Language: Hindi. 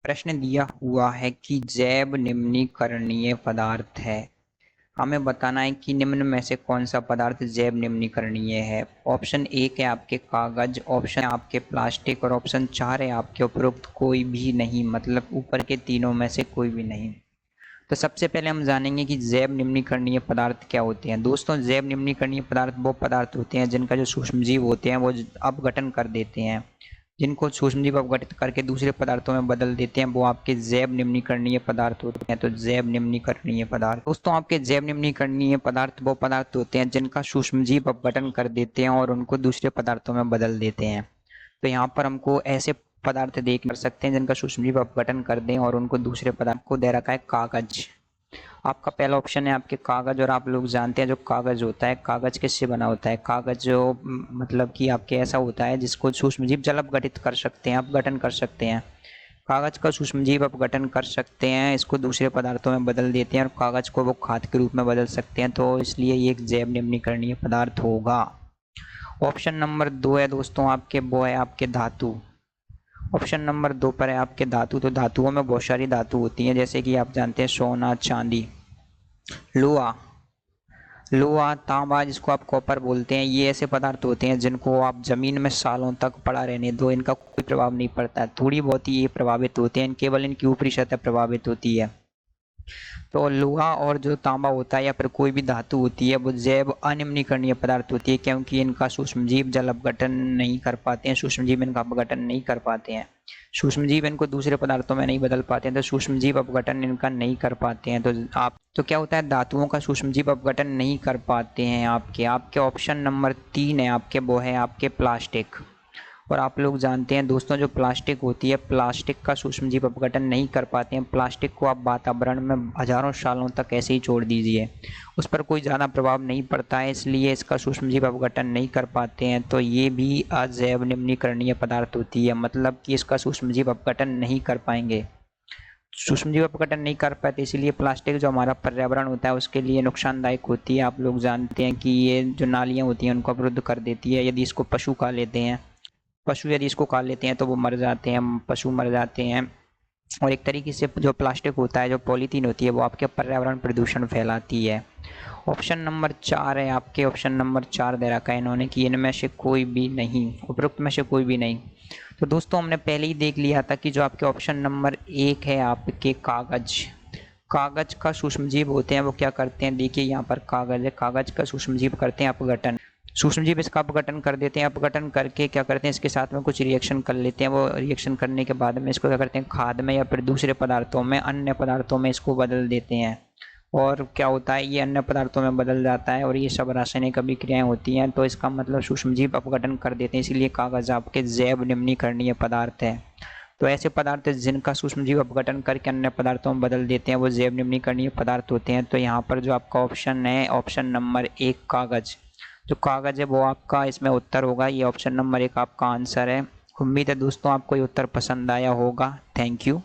प्रश्न दिया हुआ है कि जैव निम्नीकरणीय पदार्थ है। हमें बताना है कि निम्न में से कौन सा पदार्थ जैव निम्नीकरणीय है। ऑप्शन 1 है आपके कागज, ऑप्शन आपके प्लास्टिक और ऑप्शन 4 है आपके उपरोक्त कोई भी नहीं, मतलब ऊपर के तीनों में से कोई भी नहीं। तो सबसे पहले हम जानेंगे कि जैव निम्नीकरणीय पदार्थ क्या होते हैं। दोस्तों, जैव निम्नीकरणीय पदार्थ वो पदार्थ होते हैं जिनका जो सूक्ष्मजीव होते हैं वो अपघटन कर देते हैं। जिनको सूक्ष्मजीव अपघटित करके दूसरे पदार्थों में बदल देते हैं वो आपके जैव निम्नीकरणीय पदार्थ होते हैं। तो जैव निम्नीकरणीय पदार्थ दोस्तों, आपके जैव निम्नीकरणीय पदार्थ वो पदार्थ होते हैं जिनका सूक्ष्मजीव अपघटन कर देते हैं और उनको दूसरे पदार्थों में बदल देते हैं। तो यहाँ पर हमको ऐसे पदार्थ देख कर सकते हैं जिनका सूक्ष्मजीव अपघटन कर दें और उनको दूसरे पदार्थ को दे रखा है कागज। आपका पहला ऑप्शन है आपके कागज, और आप लोग जानते हैं जो कागज होता है, कागज किससे बना होता है। कागज जो मतलब कि आपके ऐसा होता है जिसको सूक्ष्मजीव जल अपघटित कर सकते हैं, अपघटन कर सकते हैं। कागज का सूक्ष्मजीव अपघटन कर सकते हैं, इसको दूसरे पदार्थों में बदल देते हैं और कागज को वो खाद के रूप में बदल सकते हैं। तो इसलिए ये एक जैव निम्नीकरणीय पदार्थ होगा। ऑप्शन नंबर 2 है दोस्तों आपके, वो है आपके धातु। ऑप्शन नंबर 2 पर है आपके धातु। तो धातुओं में बहुत सारी धातु होती हैं, जैसे कि आप जानते हैं सोना, चांदी, लोहा, तांबा जिसको आप कॉपर बोलते हैं। ये ऐसे पदार्थ होते हैं जिनको आप जमीन में सालों तक पड़ा रहने दो, इनका कोई प्रभाव नहीं पड़ता है। थोड़ी बहुत ही ये प्रभावित होते हैं, केवल इनकी ऊपरी सतह प्रभावित होती है। तो लोहा और जो तांबा होता है या फिर कोई भी धातु होती है वो जैव अनिम्नीकरणीय पदार्थ होती है, क्योंकि इनका सूक्ष्मजीव जल अपघटन नहीं कर पाते हैं, सूक्ष्मजीव इनका अपघटन नहीं कर पाते हैं, सूक्ष्मजीव इनको दूसरे पदार्थों में नहीं बदल पाते हैं। तो सूक्ष्मजीव अपघटन इनका नहीं कर पाते हैं। तो क्या होता है, धातुओं का सूक्ष्मजीव अपघटन नहीं कर पाते हैं। आपके ऑप्शन नंबर 3 है आपके, वो है आपके प्लास्टिक। और आप लोग जानते हैं दोस्तों, जो प्लास्टिक होती है, प्लास्टिक का सूक्ष्मजीव अपघटन नहीं कर पाते हैं। प्लास्टिक को आप वातावरण में हजारों सालों तक ऐसे ही छोड़ दीजिए, उस पर कोई ज़्यादा प्रभाव नहीं पड़ता है, इसलिए इसका सूक्ष्मजीव अपघटन नहीं कर पाते हैं। तो ये भी अजैव निम्नीकरणीय पदार्थ होती है, मतलब कि इसका सूक्ष्मजीव अपघटन नहीं कर पाएंगे, सूक्ष्मजीव अपघटन नहीं कर पाते, इसीलिए प्लास्टिक जो हमारा पर्यावरण होता है उसके लिए नुकसानदायक होती है। आप लोग जानते हैं कि ये जो नालियाँ होती हैं उनको अवरुद्ध कर देती है। यदि इसको पशु खा लेते हैं, पशु यदि इसको खा लेते हैं तो वो मर जाते हैं, पशु मर जाते हैं। और एक तरीके से जो प्लास्टिक होता है, जो पॉलीथीन होती है, वो आपके पर्यावरण प्रदूषण फैलाती है। ऑप्शन नंबर 4 है आपके, ऑप्शन नंबर 4 दे रखा है इन्होंने कि इनमें से कोई भी नहीं, उपरोक्त में से कोई भी नहीं। तो दोस्तों, हमने पहले ही देख लिया था कि जो आपके ऑप्शन नंबर 1 है आपके कागज, कागज का सूक्ष्मजीव होते हैं वो क्या करते हैं, देखिए यहाँ पर कागज है, कागज का सूक्ष्मजीव करते हैं अपघटन, सूक्ष्मजीव इसका अपघटन कर देते हैं। अपघटन करके क्या करते हैं, इसके साथ में कुछ रिएक्शन कर लेते हैं। वो रिएक्शन करने के बाद में इसको क्या करते हैं, खाद में या फिर दूसरे पदार्थों में, अन्य पदार्थों में इसको बदल देते हैं। और क्या होता है, ये अन्य पदार्थों में बदल जाता है और ये सब रासायनिक अभिक्रियाएं होती हैं। तो इसका मतलब सूक्ष्मजीव अपघटन कर देते हैं, इसीलिए कागज आपके जैव निम्नीकरणीय पदार्थ है। तो ऐसे पदार्थ जिनका सूक्ष्मजीव अपघटन करके अन्य पदार्थों में बदल देते हैं वो जैव निम्नीकरणीय पदार्थ होते हैं। तो यहाँ पर जो आपका ऑप्शन है, ऑप्शन नंबर 1 कागज, जो कागज है वो आपका इसमें उत्तर होगा। ये ऑप्शन नंबर 1 आपका आंसर है। उम्मीद है दोस्तों आपको ये उत्तर पसंद आया होगा। Thank you.